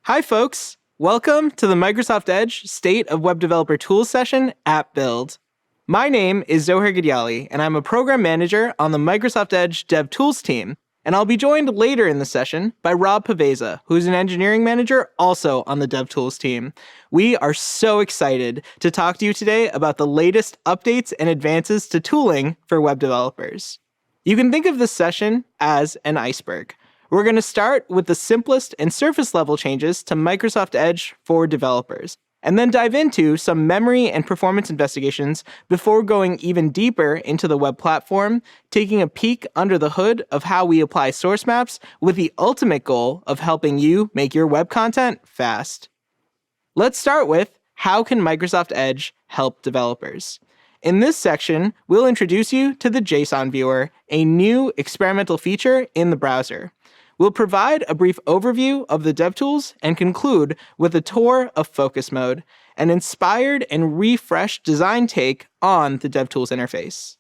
Hi, folks. Welcome to the Microsoft Edge State of Web Developer Tools session at Build. My name is Zohar Gidyali, and I'm a program manager on the Microsoft Edge DevTools team, and I'll be joined later in the session by Rob Paveza, who's an engineering manager also on the DevTools team. We are so excited to talk to you today about the latest updates and advances to tooling for web developers. You can think of this session as an iceberg. We're going to start with the simplest and surface-level changes to Microsoft Edge for developers, and then dive into some memory and performance investigations before going even deeper into the web platform, taking a peek under the hood of how we apply Sourcemaps with the ultimate goal of helping you make your web content fast. Let's start with how can Microsoft Edge help developers? In this section, we'll introduce you to the JSON Viewer, a new experimental feature in the browser. We'll provide a brief overview of the DevTools and conclude with a tour of Focus Mode, an inspired and refreshed design take on the DevTools interface.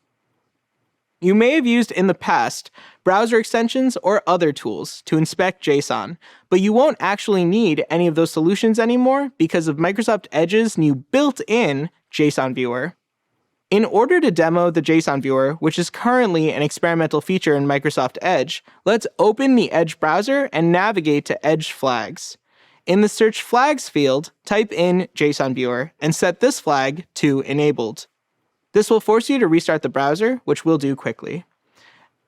You may have used in the past browser extensions or other tools to inspect JSON, but you won't actually need any of those solutions anymore because of Microsoft Edge's new built-in JSON Viewer. In order to demo the JSON Viewer, which is currently an experimental feature in Microsoft Edge, let's open the Edge browser and navigate to Edge Flags. In the Search Flags field, type in JSON Viewer and set this flag to Enabled. This will force you to restart the browser, which we'll do quickly.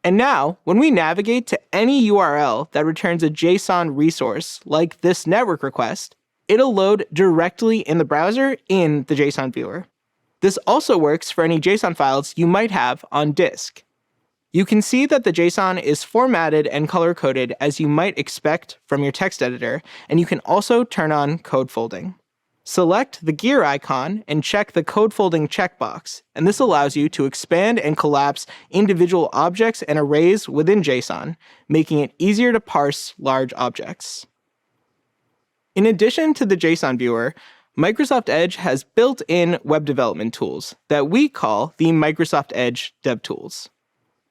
And now, when we navigate to any URL that returns a JSON resource, like this network request, it'll load directly in the browser in the JSON Viewer. This also works for any JSON files you might have on disk. You can see that the JSON is formatted and color-coded as you might expect from your text editor, and you can also turn on code folding. Select the gear icon and check the code folding checkbox, and this allows you to expand and collapse individual objects and arrays within JSON, making it easier to parse large objects. In addition to the JSON Viewer, Microsoft Edge has built-in web development tools that we call the Microsoft Edge DevTools.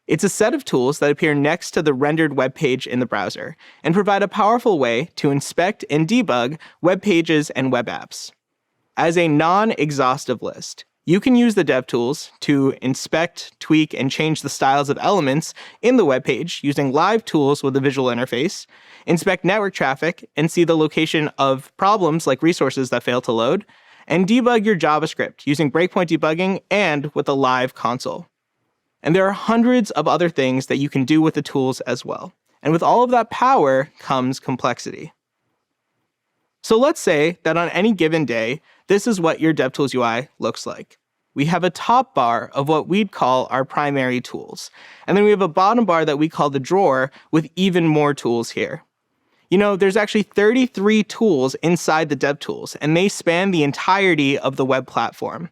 It's a set of tools that appear next to the rendered web page in the browser and provide a powerful way to inspect and debug web pages and web apps. As a non-exhaustive list, you can use the DevTools to inspect, tweak, and change the styles of elements in the web page using live tools with a visual interface, inspect network traffic and see the location of problems like resources that fail to load, and debug your JavaScript using breakpoint debugging and with a live console. And there are hundreds of other things that you can do with the tools as well. And with all of that power comes complexity. So let's say that on any given day, this is what your DevTools UI looks like. We have a top bar of what we'd call our primary tools. And then we have a bottom bar that we call the drawer with even more tools here. You know, there's actually 33 tools inside the DevTools, and they span the entirety of the web platform.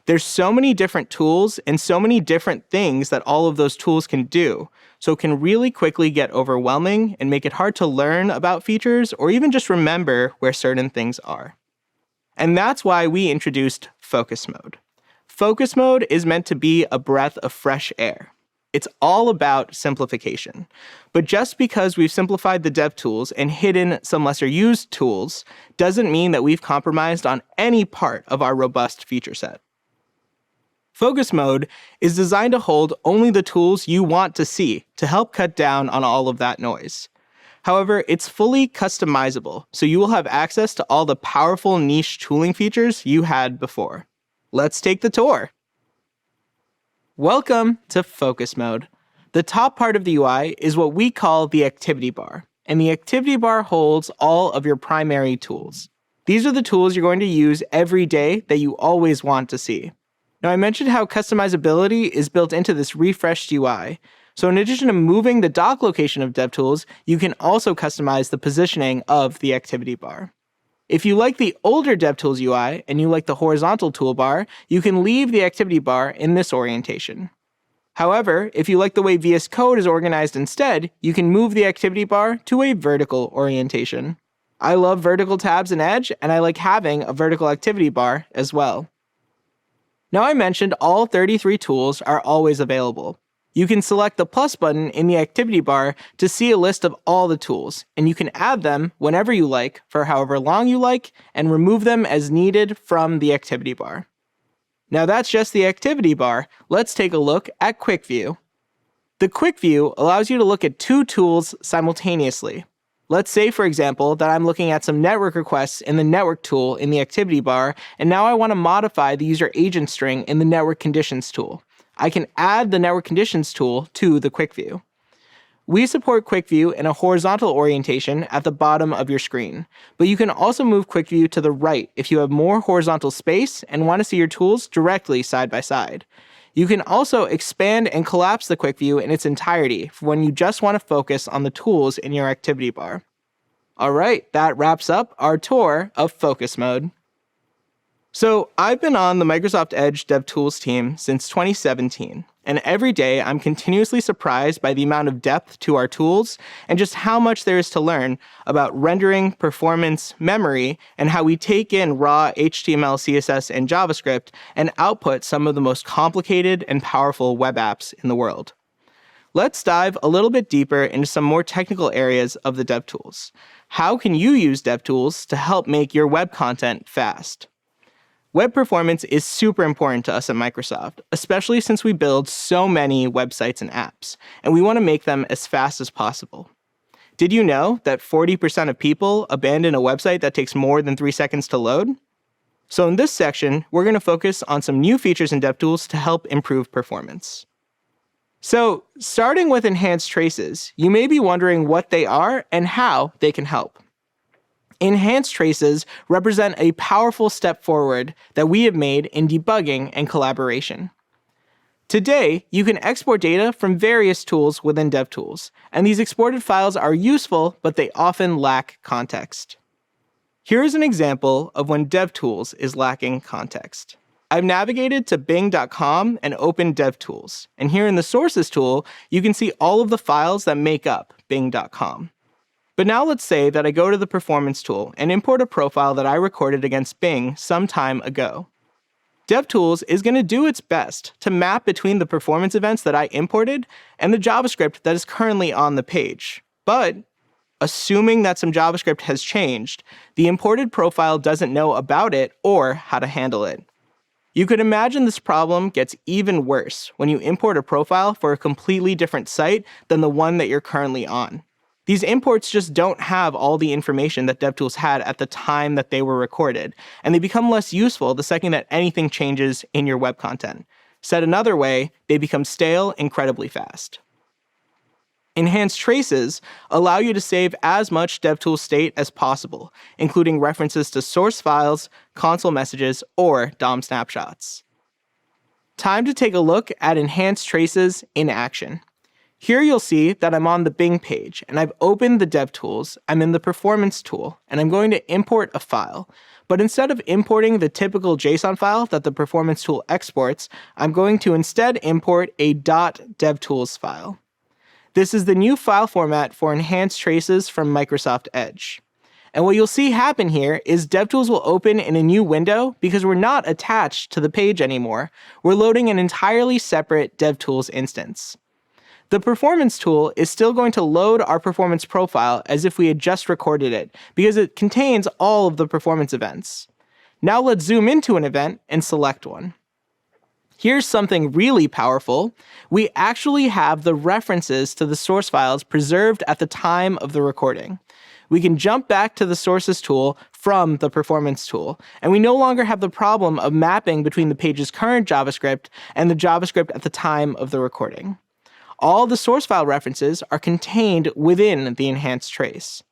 There's so many different tools and so many different things that all of those tools can do, so it can really quickly get overwhelming and make it hard to learn about features or even just remember where certain things are. And that's why we introduced Focus Mode. Focus Mode is meant to be a breath of fresh air. It's all about simplification. But just because we've simplified the DevTools and hidden some lesser used tools doesn't mean that we've compromised on any part of our robust feature set. Focus Mode is designed to hold only the tools you want to see to help cut down on all of that noise. However, it's fully customizable, so you will have access to all the powerful niche tooling features you had before. Let's take the tour. Welcome to Focus Mode. The top part of the UI is what we call the activity bar, and the activity bar holds all of your primary tools. These are the tools you're going to use every day that you always want to see. Now, I mentioned how customizability is built into this refreshed UI. So in addition to moving the dock location of DevTools, you can also customize the positioning of the activity bar. If you like the older DevTools UI and you like the horizontal toolbar, you can leave the activity bar in this orientation. However, if you like the way VS Code is organized instead, you can move the activity bar to a vertical orientation. I love vertical tabs in Edge, and I like having a vertical activity bar as well. Now I mentioned all 33 tools are always available. You can select the plus button in the activity bar to see a list of all the tools, and you can add them whenever you like for however long you like, and remove them as needed from the activity bar. Now that's just the activity bar. Let's take a look at Quick View. The Quick View allows you to look at two tools simultaneously. Let's say, for example, that I'm looking at some network requests in the network tool in the activity bar, and now I want to modify the user agent string in the network conditions tool. I can add the network conditions tool to the Quick View. We support Quick View in a horizontal orientation at the bottom of your screen, but you can also move Quick View to the right if you have more horizontal space and want to see your tools directly side by side. You can also expand and collapse the Quick View in its entirety for when you just want to focus on the tools in your activity bar. All right, that wraps up our tour of Focus Mode. So I've been on the Microsoft Edge DevTools team since 2017, and every day I'm continuously surprised by the amount of depth to our tools and just how much there is to learn about rendering, performance, memory, and how we take in raw HTML, CSS, and JavaScript and output some of the most complicated and powerful web apps in the world. Let's dive a little bit deeper into some more technical areas of the DevTools. How can you use DevTools to help make your web content fast? Web performance is super important to us at Microsoft, especially since we build so many websites and apps, and we want to make them as fast as possible. Did you know that 40% of people abandon a website that takes more than 3 seconds to load? So in this section, we're going to focus on some new features in DevTools to help improve performance. So starting with enhanced traces, you may be wondering what they are and how they can help. Enhanced traces represent a powerful step forward that we have made in debugging and collaboration. Today, you can export data from various tools within DevTools, and these exported files are useful, but they often lack context. Here is an example of when DevTools is lacking context. I've navigated to bing.com and opened DevTools, and here in the Sources tool, you can see all of the files that make up bing.com. But now let's say that I go to the Performance tool and import a profile that I recorded against Bing some time ago. DevTools is going to do its best to map between the performance events that I imported and the JavaScript that is currently on the page. But assuming that some JavaScript has changed, the imported profile doesn't know about it or how to handle it. You could imagine this problem gets even worse when you import a profile for a completely different site than the one that you're currently on. These imports just don't have all the information that DevTools had at the time that they were recorded, and they become less useful the second that anything changes in your web content. Said another way, they become stale incredibly fast. Enhanced traces allow you to save as much DevTools state as possible, including references to source files, console messages, or DOM snapshots. Time to take a look at enhanced traces in action. Here you'll see that I'm on the Bing page, and I've opened the DevTools, I'm in the Performance tool, and I'm going to import a file. But instead of importing the typical JSON file that the Performance tool exports, I'm going to instead import a .devtools file. This is the new file format for enhanced traces from Microsoft Edge. And what you'll see happen here is DevTools will open in a new window because we're not attached to the page anymore. We're loading an entirely separate DevTools instance. The Performance tool is still going to load our performance profile as if we had just recorded it, because it contains all of the performance events. Now let's zoom into an event and select one. Here's something really powerful. We actually have the references to the source files preserved at the time of the recording. We can jump back to the Sources tool from the Performance tool, and we no longer have the problem of mapping between the page's current JavaScript and the JavaScript at the time of the recording. All the source file references are contained within the enhanced trace.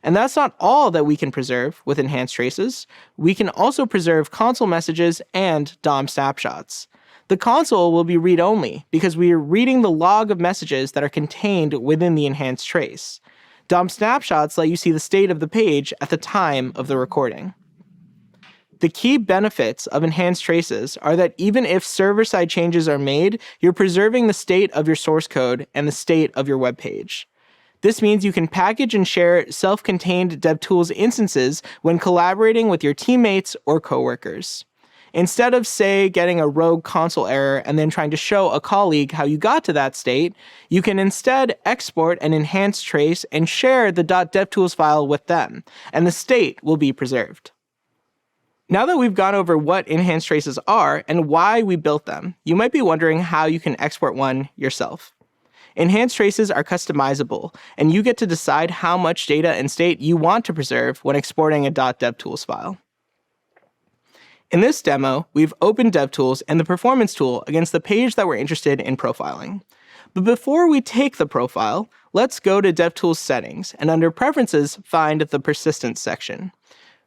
And that's not all that we can preserve with enhanced traces. We can also preserve console messages and DOM snapshots. The console will be read-only because we are reading the log of messages that are contained within the enhanced trace. DOM snapshots let you see the state of the page at the time of the recording. The key benefits of enhanced traces are that even if server-side changes are made, you're preserving the state of your source code and the state of your web page. This means you can package and share self-contained DevTools instances when collaborating with your teammates or coworkers. Instead of, say, getting a rogue console error and then trying to show a colleague how you got to that state, you can instead export an enhanced trace and share the .devtools file with them, and the state will be preserved. Now that we've gone over what enhanced traces are and why we built them, you might be wondering how you can export one yourself. Enhanced traces are customizable, and you get to decide how much data and state you want to preserve when exporting a .devtools file. In this demo, we've opened DevTools and the Performance tool against the page that we're interested in profiling. But before we take the profile, let's go to DevTools Settings, and under Preferences, find the Persistence section.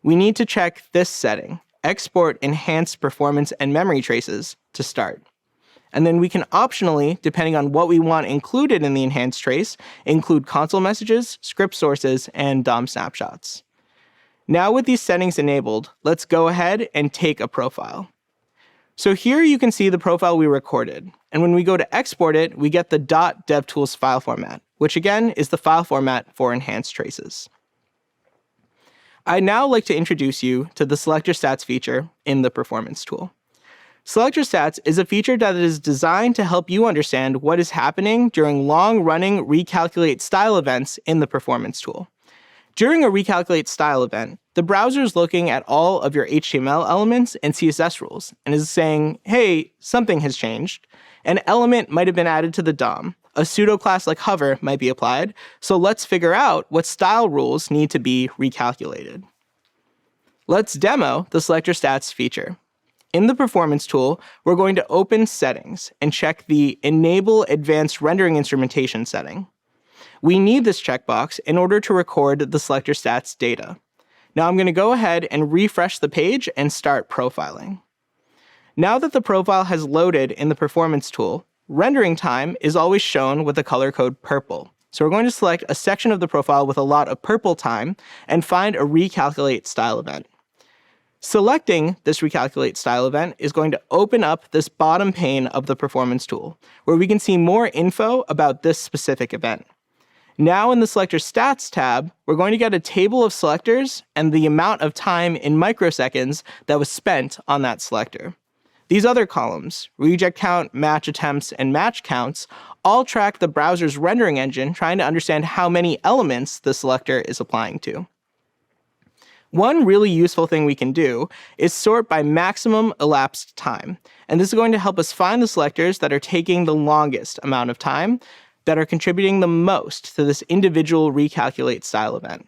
We need to check this setting, Export Enhanced Performance and Memory Traces, to start. And then we can optionally, depending on what we want included in the enhanced trace, include console messages, script sources, and DOM snapshots. Now with these settings enabled, let's go ahead and take a profile. So here you can see the profile we recorded, and when we go to export it, we get the .devtools file format, which again is the file format for enhanced traces. I'd now like to introduce you to the Selector Stats feature in the Performance tool. Selector Stats is a feature that is designed to help you understand what is happening during long-running recalculate style events in the Performance tool. During a recalculate style event, the browser is looking at all of your HTML elements and CSS rules and is saying, hey, something has changed. An element might have been added to the DOM. A pseudo class like hover might be applied. So let's figure out what style rules need to be recalculated. Let's demo the Selector Stats feature. In the Performance tool, we're going to open Settings and check the Enable Advanced Rendering Instrumentation setting. We need this checkbox in order to record the Selector Stats data. Now I'm going to go ahead and refresh the page and start profiling. Now that the profile has loaded in the Performance tool, rendering time is always shown with the color code purple. So we're going to select a section of the profile with a lot of purple time and find a recalculate style event. Selecting this recalculate style event is going to open up this bottom pane of the Performance tool, where we can see more info about this specific event. Now in the Selector Stats tab, we're going to get a table of selectors and the amount of time in microseconds that was spent on that selector. These other columns, reject count, match attempts, and match counts, all track the browser's rendering engine trying to understand how many elements the selector is applying to. One really useful thing we can do is sort by maximum elapsed time, and this is going to help us find the selectors that are taking the longest amount of time, that are contributing the most to this individual recalculate style event.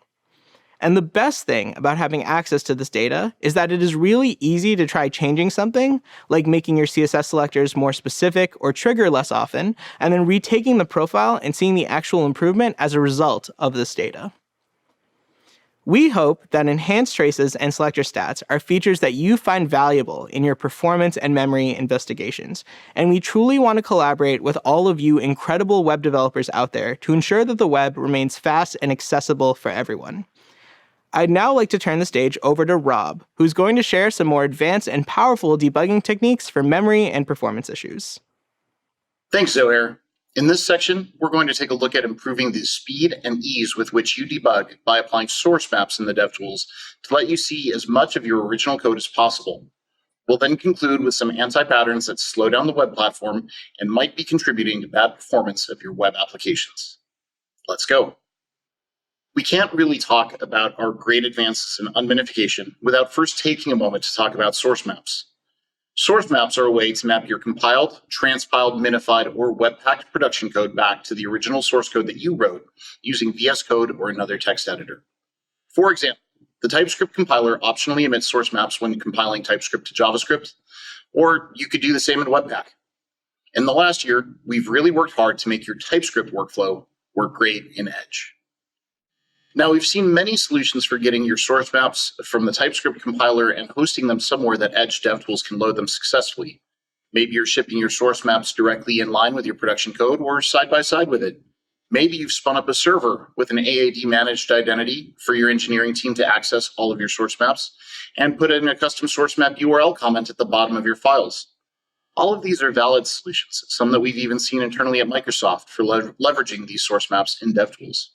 And the best thing about having access to this data is that it is really easy to try changing something, like making your CSS selectors more specific or trigger less often, and then retaking the profile and seeing the actual improvement as a result of this data. We hope that enhanced traces and selector stats are features that you find valuable in your performance and memory investigations, and we truly want to collaborate with all of you incredible web developers out there to ensure that the web remains fast and accessible for everyone. I'd now like to turn the stage over to Rob, who's going to share some more advanced and powerful debugging techniques for memory and performance issues. Thanks, Zohair. In this section, we're going to take a look at improving the speed and ease with which you debug by applying source maps in the DevTools to let you see as much of your original code as possible. We'll then conclude with some anti-patterns that slow down the web platform and might be contributing to bad performance of your web applications. Let's go. We can't really talk about our great advances in unminification without first taking a moment to talk about source maps. Source maps are a way to map your compiled, transpiled, minified, or webpacked production code back to the original source code that you wrote using VS Code or another text editor. For example, the TypeScript compiler optionally emits source maps when compiling TypeScript to JavaScript, or you could do the same in Webpack. In the last year, we've really worked hard to make your TypeScript workflow work great in Edge. Now, we've seen many solutions for getting your source maps from the TypeScript compiler and hosting them somewhere that Edge DevTools can load them successfully. Maybe you're shipping your source maps directly in line with your production code or side by side with it. Maybe you've spun up a server with an AAD managed identity for your engineering team to access all of your source maps and put in a custom source map URL comment at the bottom of your files. All of these are valid solutions, some that we've even seen internally at Microsoft for leveraging these source maps in DevTools.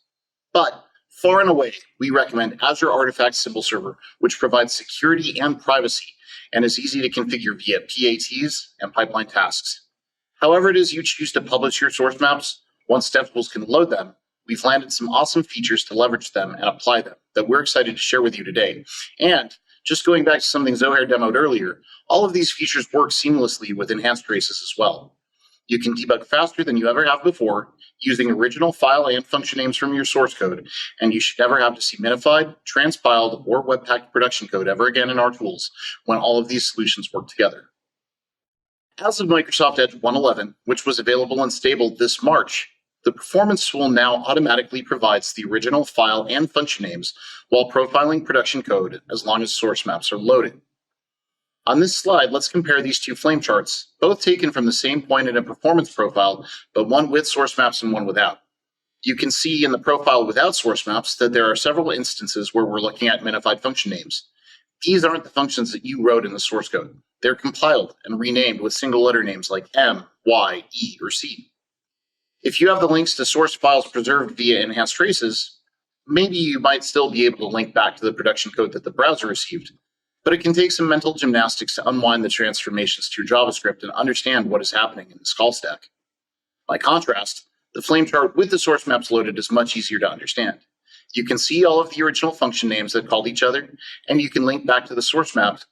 But far and away, we recommend Azure Artifact Symbol Server, which provides security and privacy and is easy to configure via PATs and pipeline tasks. However it is you choose to publish your source maps, once DevTools can load them, we've landed some awesome features to leverage them and apply them that we're excited to share with you today. And just going back to something Zohair demoed earlier, all of these features work seamlessly with enhanced traces as well. You can debug faster than you ever have before using original file and function names from your source code, and you should never have to see minified, transpiled, or webpacked production code ever again in our tools when all of these solutions work together. As of Microsoft Edge 1.11, which was available and stable this March, the performance tool now automatically provides the original file and function names while profiling production code as long as source maps are loaded. On this slide, let's compare these two flame charts, both taken from the same point in a performance profile, but one with source maps and one without. You can see in the profile without source maps that there are several instances where we're looking at minified function names. These aren't the functions that you wrote in the source code. They're compiled and renamed with single letter names like M, Y, E, or C. If you have the links to source files preserved via enhanced traces, maybe you might still be able to link back to the production code that the browser received, but it can take some mental gymnastics to unwind the transformations to your JavaScript and understand what is happening in this call stack. By contrast, the flame chart with the source maps loaded is much easier to understand. You can see all of the original function names that called each other, and you can link back to the source map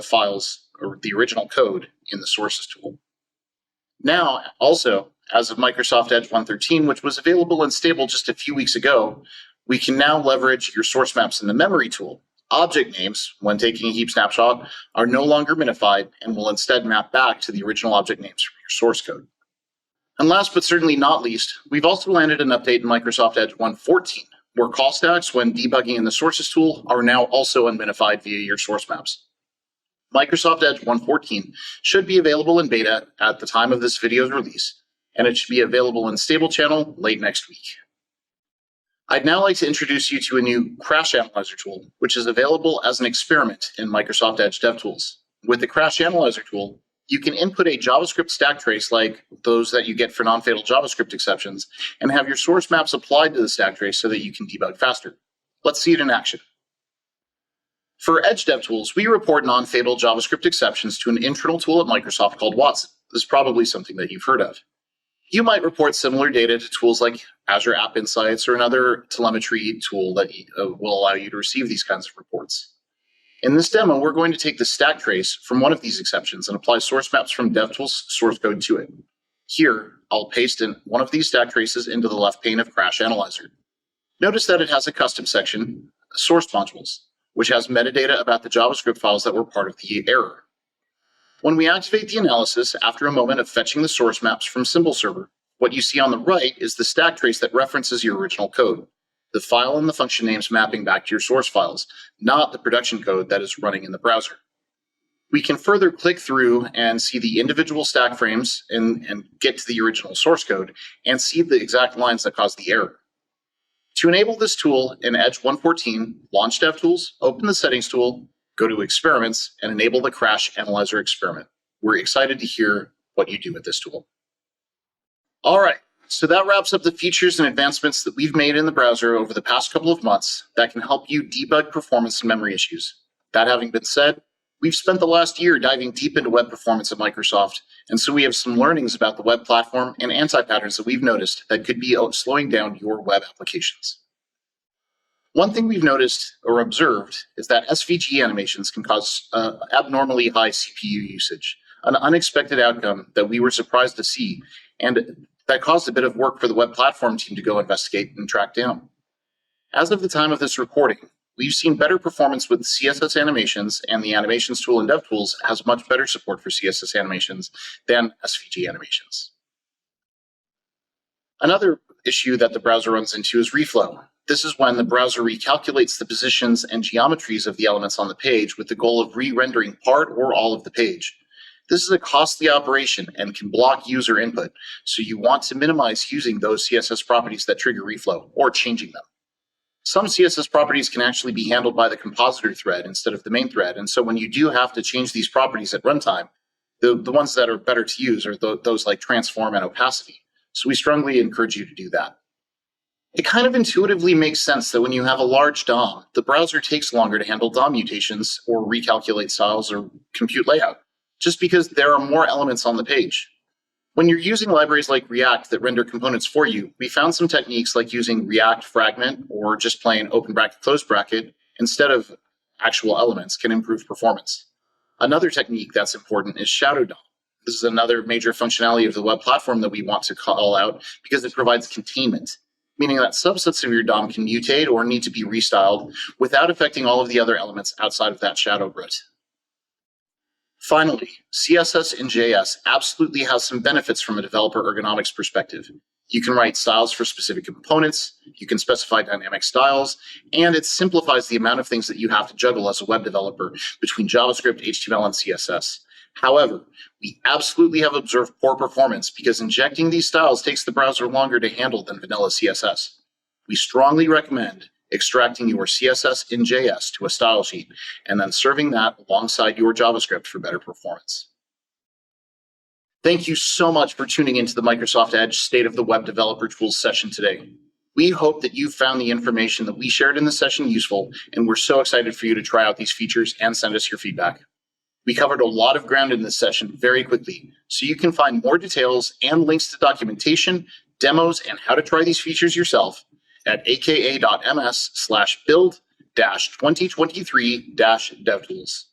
files or the original code in the sources tool. Now, also, as of Microsoft Edge 1.13, which was available and stable just a few weeks ago, we can now leverage your source maps in the memory tool. Object names, when taking a heap snapshot, are no longer minified and will instead map back to the original object names from your source code. And last but certainly not least, we've also landed an update in Microsoft Edge 1.14, where call stacks, when debugging in the sources tool, are now also unminified via your source maps. Microsoft Edge 1.14 should be available in beta at the time of this video's release, and it should be available in stable channel late next week. I'd now like to introduce you to a new Crash Analyzer tool, which is available as an experiment in Microsoft Edge DevTools. With the Crash Analyzer tool, you can input a JavaScript stack trace like those that you get for non-fatal JavaScript exceptions, and have your source maps applied to the stack trace so that you can debug faster. Let's see it in action. For Edge DevTools, we report non-fatal JavaScript exceptions to an internal tool at Microsoft called Watson. This is probably something that you've heard of. You might report similar data to tools like Azure App Insights or another telemetry tool that will allow you to receive these kinds of reports. In this demo, we're going to take the stack trace from one of these exceptions and apply source maps from DevTools source code to it. Here, I'll paste in one of these stack traces into the left pane of Crash Analyzer. Notice that it has a custom section, Source Modules, which has metadata about the JavaScript files that were part of the error. When we activate the analysis after a moment of fetching the source maps from Symbol Server, what you see on the right is the stack trace that references your original code, the file and the function names mapping back to your source files, not the production code that is running in the browser. We can further click through and see the individual stack frames and get to the original source code and see the exact lines that caused the error. To enable this tool in Edge 1.14, launch DevTools, open the Settings tool, go to Experiments, and enable the Crash Analyzer experiment. We're excited to hear what you do with this tool. All right, so that wraps up the features and advancements that we've made in the browser over the past couple of months that can help you debug performance and memory issues. That having been said, we've spent the last year diving deep into web performance at Microsoft, and so we have some learnings about the web platform and anti-patterns that we've noticed that could be slowing down your web applications. One thing we've noticed or observed is that SVG animations can cause abnormally high CPU usage, an unexpected outcome that we were surprised to see, and that caused a bit of work for the web platform team to go investigate and track down. As of the time of this recording, we've seen better performance with CSS animations, and the animations tool in DevTools has much better support for CSS animations than SVG animations. Another issue that the browser runs into is reflow. This is when the browser recalculates the positions and geometries of the elements on the page with the goal of re-rendering part or all of the page. This is a costly operation and can block user input, so you want to minimize using those CSS properties that trigger reflow or changing them. Some CSS properties can actually be handled by the compositor thread instead of the main thread, and so when you do have to change these properties at runtime, the ones that are better to use are those like transform and opacity. So we strongly encourage you to do that. It kind of intuitively makes sense that when you have a large DOM, the browser takes longer to handle DOM mutations or recalculate styles or compute layout, just because there are more elements on the page. When you're using libraries like React that render components for you, we found some techniques like using React fragment or just plain open bracket, close bracket instead of actual elements can improve performance. Another technique that's important is shadow DOM. This is another major functionality of the web platform that we want to call out because it provides containment, meaning that subsets of your DOM can mutate or need to be restyled without affecting all of the other elements outside of that shadow root. Finally, CSS in JS absolutely has some benefits from a developer ergonomics perspective. You can write styles for specific components, you can specify dynamic styles, and it simplifies the amount of things that you have to juggle as a web developer between JavaScript, HTML, and CSS. However, we absolutely have observed poor performance because injecting these styles takes the browser longer to handle than vanilla CSS. We strongly recommend extracting your CSS in JS to a style sheet and then serving that alongside your JavaScript for better performance. Thank you so much for tuning into the Microsoft Edge State of the Web Developer Tools session today. We hope that you found the information that we shared in this session useful, and we're so excited for you to try out these features and send us your feedback. We covered a lot of ground in this session very quickly, so you can find more details and links to documentation, demos, and how to try these features yourself at aka.ms/build-2023-devtools.